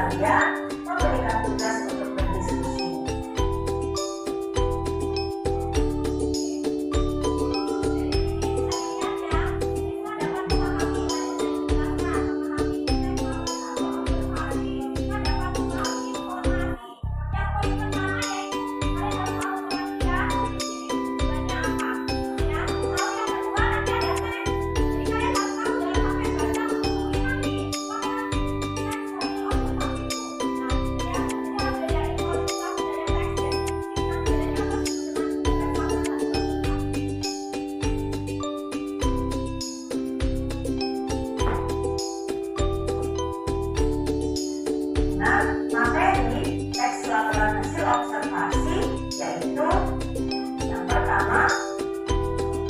kalian memberikan tugas untuk berdiskusi. Materi teks laporan hasil observasi yaitu yang pertama,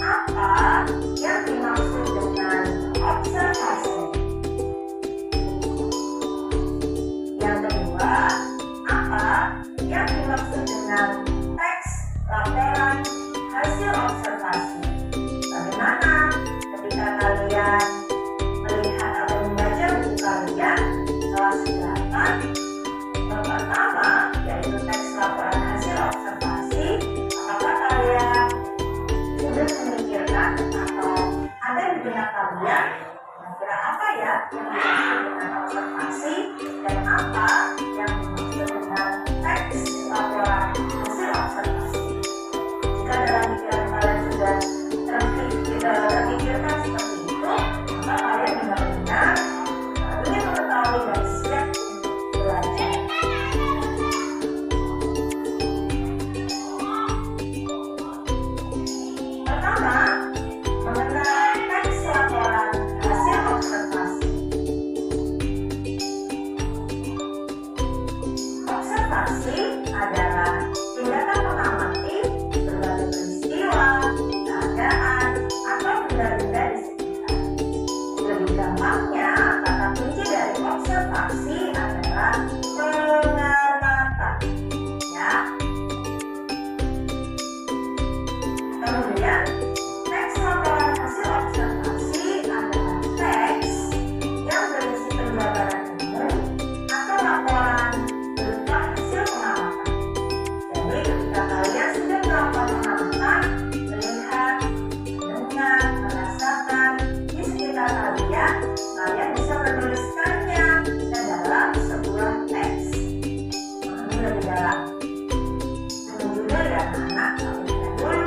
apa yang dimaksud dengan observasi? Yang kedua, apa yang dimaksud dengan teks laporan hasil observasi? Bagaimana ketika kalian melihat atau membaca buku kalian kelas 8? Yang pertama yaitu teks laporan hasil observasi. Apakah kalian sudah memikirkan atau ada di benak kalian kira-kira apa ya yang dimaksud dengan observasi dan apa yang dimaksud dengan teks laporan hasil observasi? Jika dalam pikiran kalian sudah terpikirkan seperti itu, maka kalian benar-benar ingin mengetahui dan siap untuk belajar. Pertama, mengenai teks laporan hasil observasi. Observasi adalah tindakan mengamati berbagai peristiwa, keadaan, atau benda-benda di sekitar. Lebih gampangnya, kata kunci dari observasi adalah pengamatan. Ya. Kemudian, teks laporan hasil observasi adalah teks yang berisi penjabaran umum atau laporan berupa hasil pengamatan. Jadi, ketika kalian sudah melakukan pengamatan, melihat, mendengar, merasakan di sekitar kalian, kalian bisa menuliskannya ke dalam sebuah teks. Ini lebih dalam. Ini juga ya anak-anak, tapi dulu.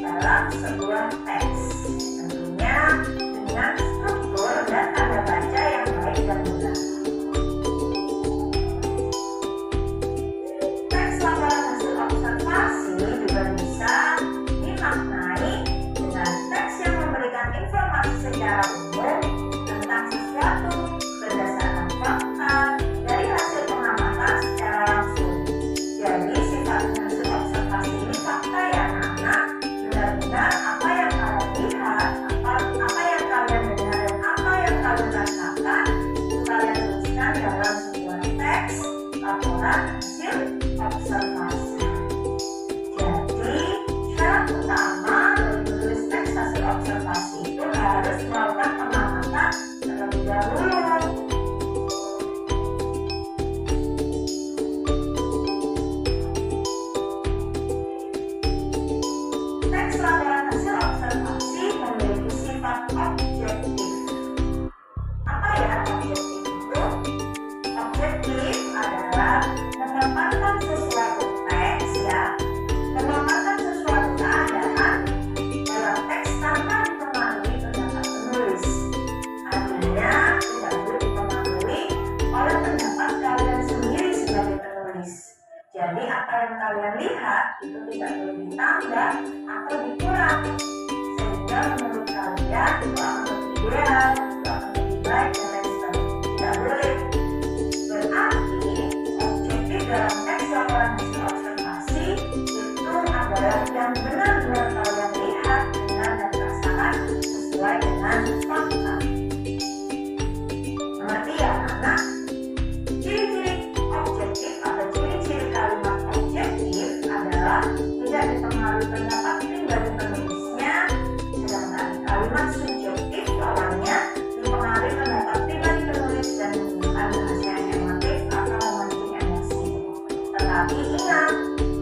Dalam sebuah teks, tentunya dengan struktur dan tanda baca yang baik dan mudah. Teks laporan hasil observasi juga bisa dimaknai dengan teks yang memberikan informasi secara umum tentang sesuatu berdasarkan fakta dari hasil pengamatan secara langsung. Jadi sifatnya hasil observasi ini fakta ya anak-anak. Benar-benar apa yang kalian lihat, apa yang kalian dengar, dan apa yang kalian rasakan itu kalian tuliskan dalam sebuah teks laporan hasil observasi. Jadi syarat utama dari menulis teks hasil observasi itu harus melakukan pengamatan terlebih dahulu. Teks laporan hasil observasi kata yang kalian lihat itu tidak boleh ditambah atau dikurang, sehingga menurut kalian itu akan lebih ideal, itu akan lebih baik dan lain sebagainya. Tidak boleh. Berarti objektif dalam teks laporan hasil observasi itu adalah yang benar-benar kalian lihat, dengar dan rasakan sesuai dengan fakta. Mengerti ya anak? Ciri-ciri objektif atau ciri-ciri kalimat objektif adalah tidak dipengaruhi pendapat pribadi penulisnya, sedangkan kalimat subjektif lawannya dipengaruhi pendapat pribadi penulis dan menggunakan bahasa yang emotif atau memancing emosi. Tetapi ingat,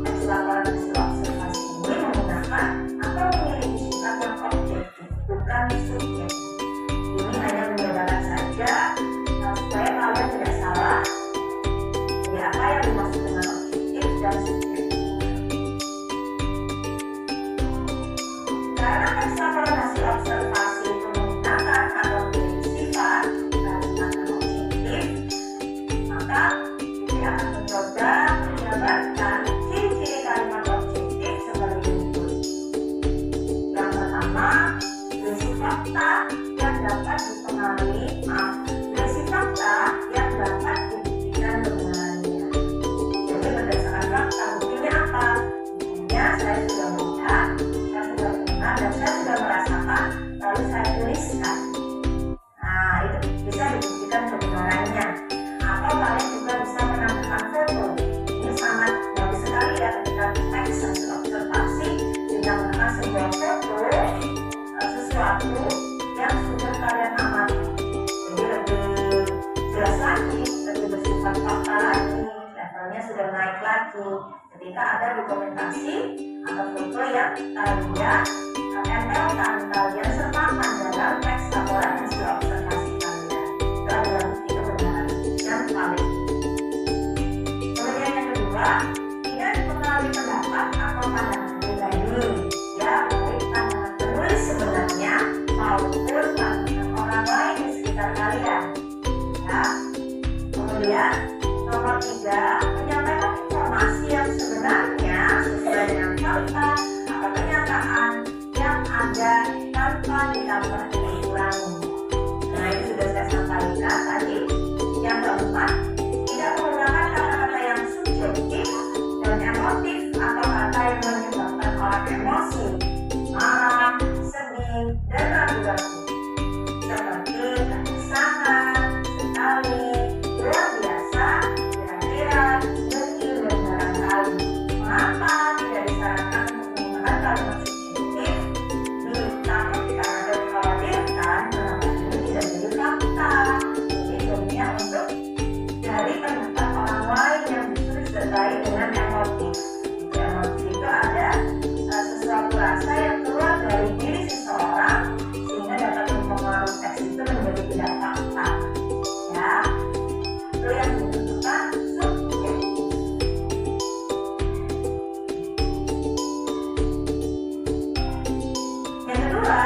teks laporan hasil observasi ini menggunakan atau memiliki sifat yang objektif, bukan subjektif. Ini hanya membedakan saja supaya kalian tidak salah. Jadi apa yang dimaksud dengan objektif dan subjektif? Karena teks laporan hasil observasi itu menggunakan atau memiliki sifat kalimat yang objektif, maka kita akan mencoba menjabarkan ciri-ciri kalimat objektif sebagai berikut. Yang pertama, berisi fakta yang dapat dipengaruhi, berisi fakta yang dapat dibuktikan kebenarannya. Jadi berdasarkan fakta, buktinya apa? Buktinya saya sudah melihat, saya sudah dengar, dan saya sudah merasakan, lalu saya tuliskan. Nah, itu bisa dibuktikan kebenarannya. Atau kalian juga bisa menambahkan foto. Ini sangat bagus sekali ya ketika teks hasil observasi ditambahkan sebuah foto sesuatu yang sudah kalian amati. Jadi lebih jelas lagi, lebih bersifat fakta lagi, levelnya sudah naik lagi ketika ada dokumentasi atau foto yang kalian tempelkan, kalian sertakan dalam teks laporan hasil observasi kalian. Itu adalah bukti kebenaran yang valid. Kemudian yang kedua, tidak dipengaruhi pendapat atau pandangan pribadi, ya, baik pandangan penulis sebenarnya maupun pandangan orang lain di sekitar kalian. Ya. Kemudian nomor 3, menyampaikan informasi yang sebenarnya sesuai dengan fakta atau kenyataan yang ada tanpa ditambah dan dikurangi. Nah, itu sudah saya sampaikan tadi. Yang keempat, tidak menggunakan kata-kata yang subjektif dan emotif atau kata yang menyebabkan orang emosi, marah, sedih, dan ragu-ragu. Seperti sangat, sekali, luar biasa, kira-kira, mungkin, dan barangkali. Mengapa tidak disarankan untuk menggunakan kalimat subjektif? Takut karena dikhawatirkan pendapat ini tidak jadi fakta. Jadi jadinya untuk dari pendapat orang lain yang justru disertai dengan emotif. Emotif itu ada sesuatu rasa yang keluar dari diri seseorang sehingga dapat mempengaruhi teks itu menjadi tidak fakta. Ya, itu yang dibutuhkan subjektif. Yang kedua,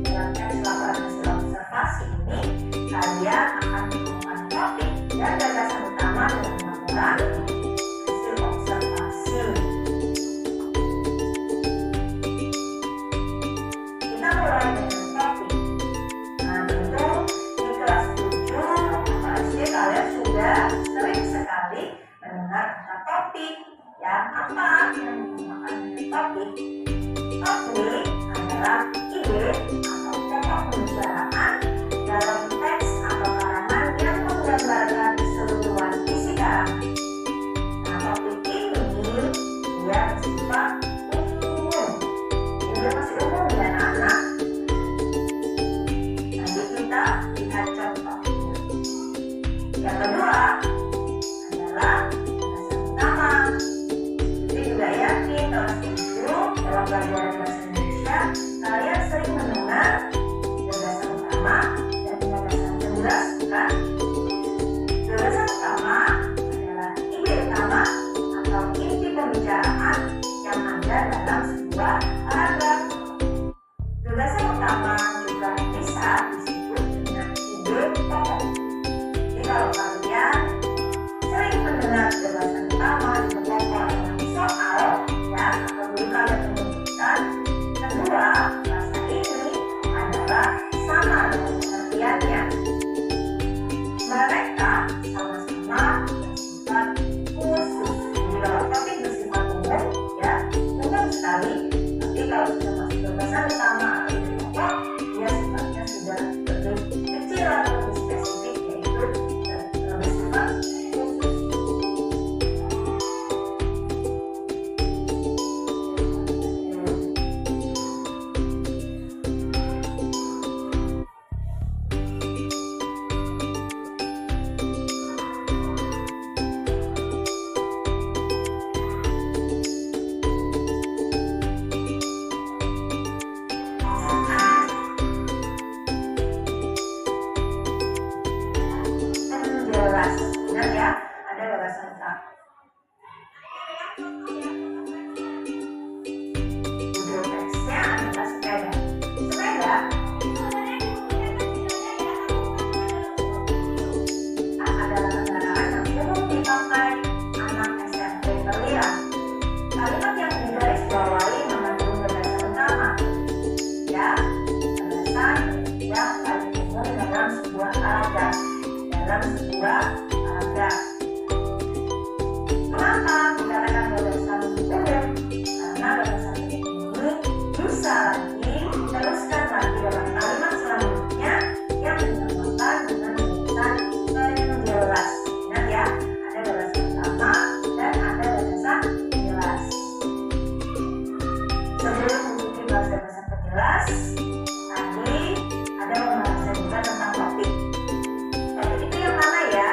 dalam teks laporan hasil observasi ini, kalian akan menemukan topik dan gagasan utama dalam laporan hasil observasi. Kita mulai dengan topik. Nah, tentu di kelas 7 atau SD kalian sudah sering sekali mendengar kata topik. Ya, apa yang dinamakan topik? Topik adalah ide atau pokok pembicaraan dalam teks atau karangan yang menggambarkan keseluruhan isi karangan. Nah, topik ini dia bersifat umum. Dia masih umum ya anak. Nanti kita lihat contohnya. Yang kedua adalah gagasan utama. Jadi juga yakin kelas 7 dalam pelajaran bahasa Indonesia kalian sering mendengar gagasan utama dan gagasan jelas, bukan? Gagasan utama adalah ide utama atau inti pembicaraan yang ada dalam sebuah paragraf. Gagasan utama juga bisa disebut dengan ide pokok. Jadi kalau kalian sering mendengar gagasan utama, ide pokok, dua paragraf. Kenapa dikatakan gagasan pendek? Karena gagasan pendek ini bisa lagi diteruskan lagi dalam kalimat selanjutnya yang dinamakan dengan gagasan penjelas. Ingat ya, ada gagasan utama dan ada gagasan penjelas. Sebelum memasuki gagasan penjelas, tadi ada pembahasan juga tentang topik. Topik itu yang mana ya?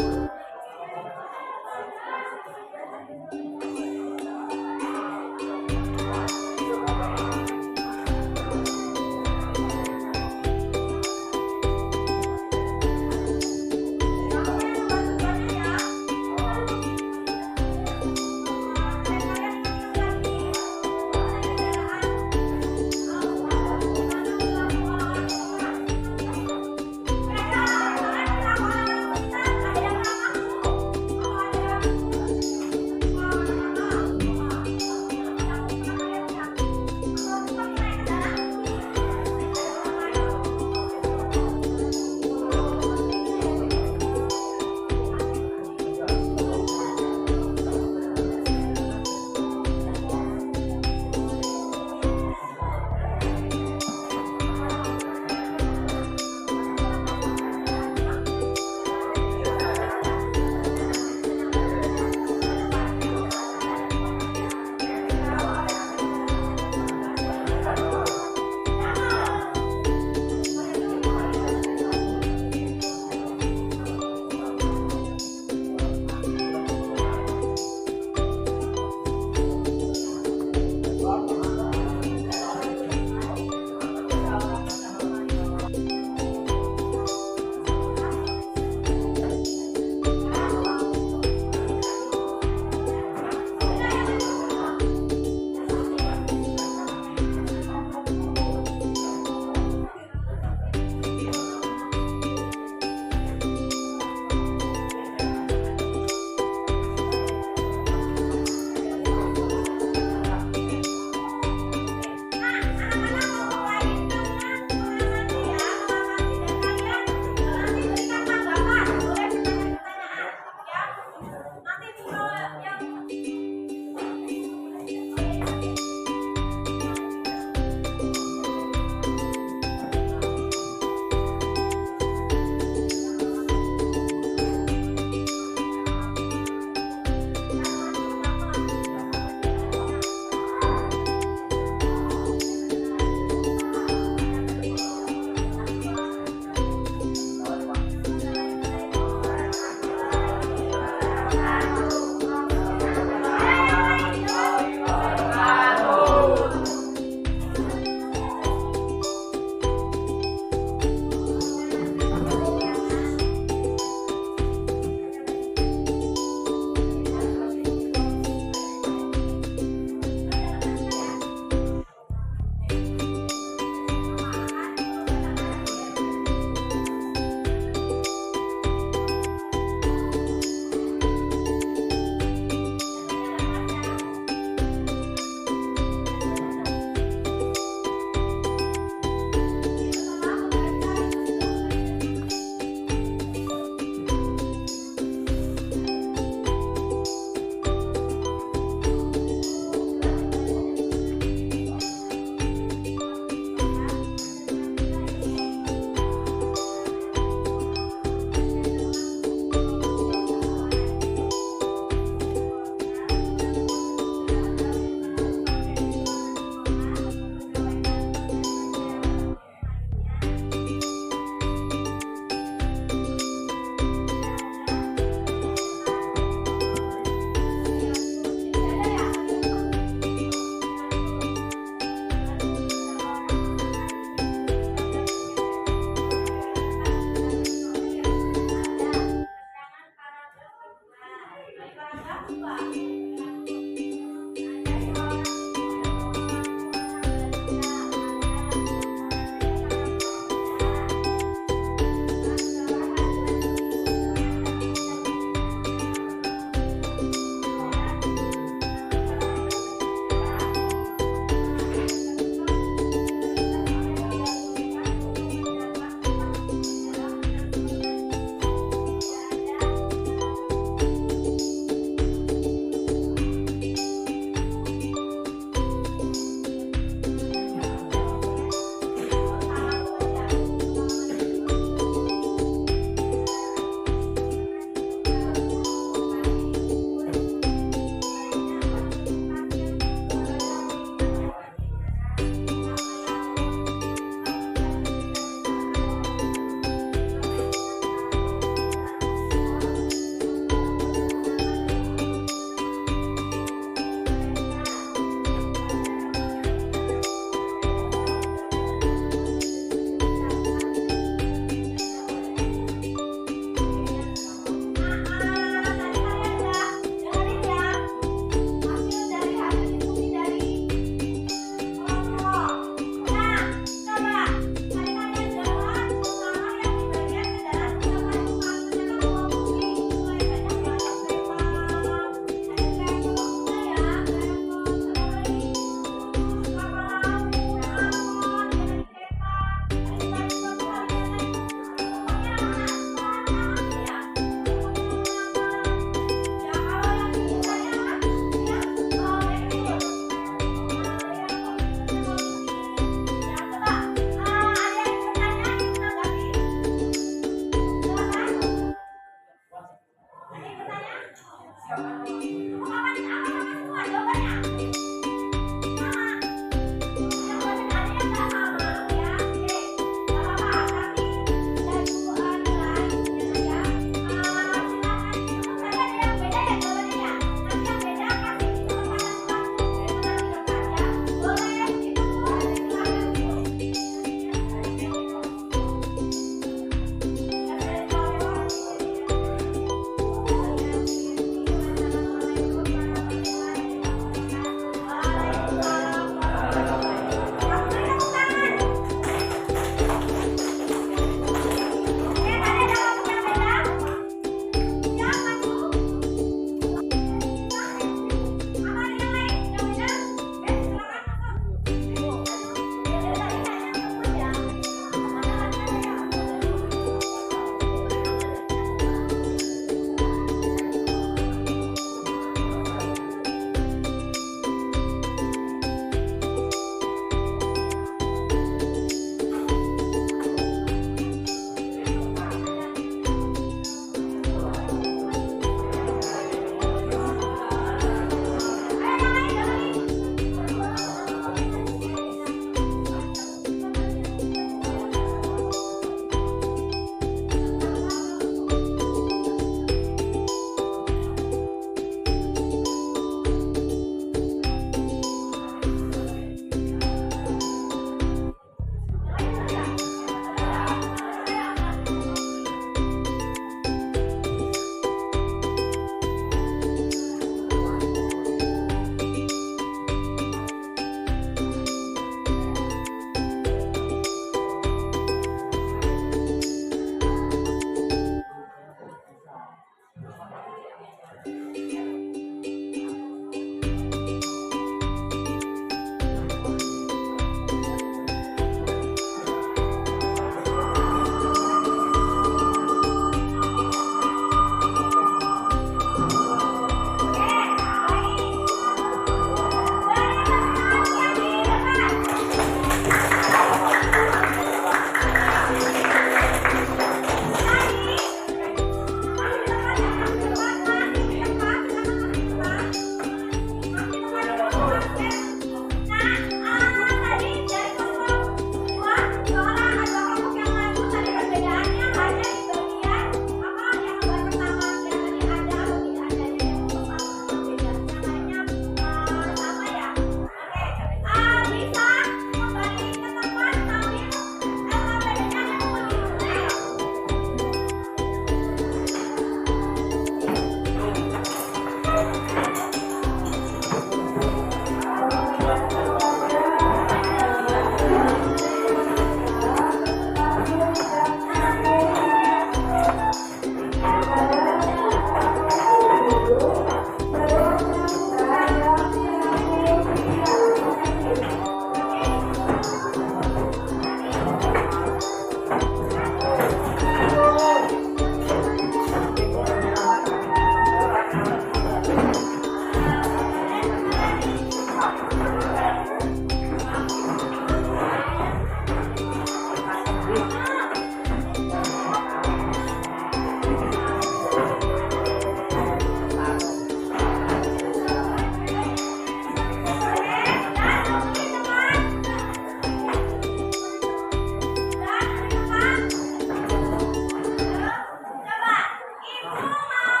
Dapat kalau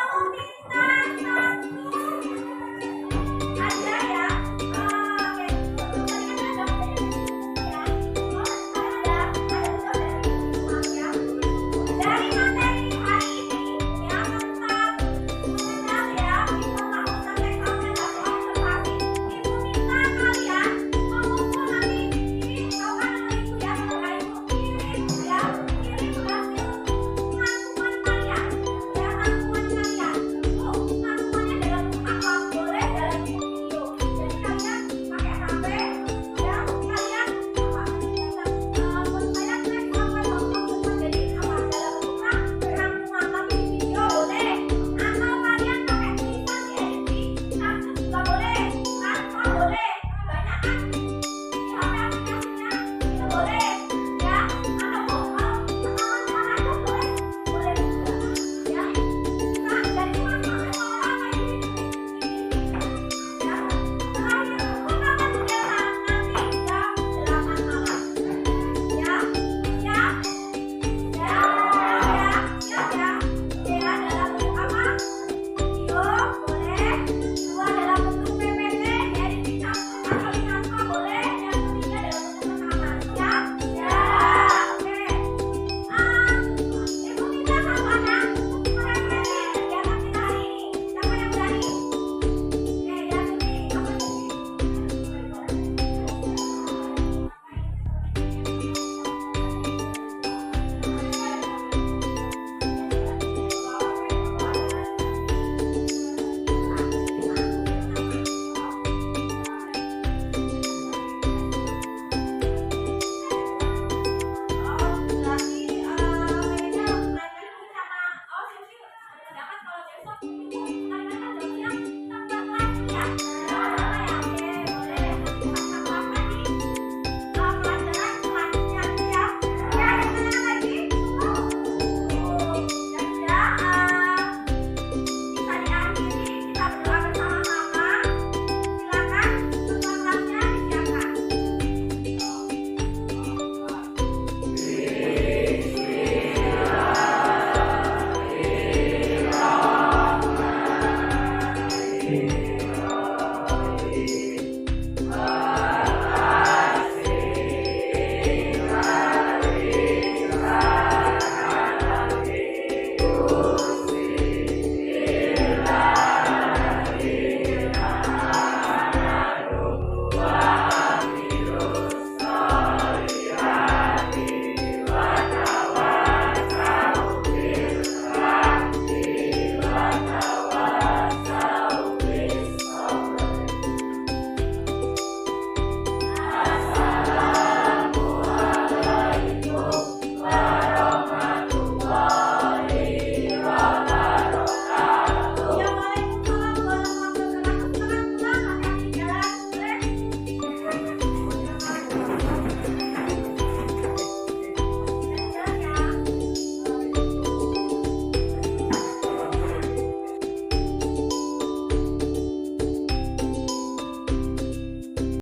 besok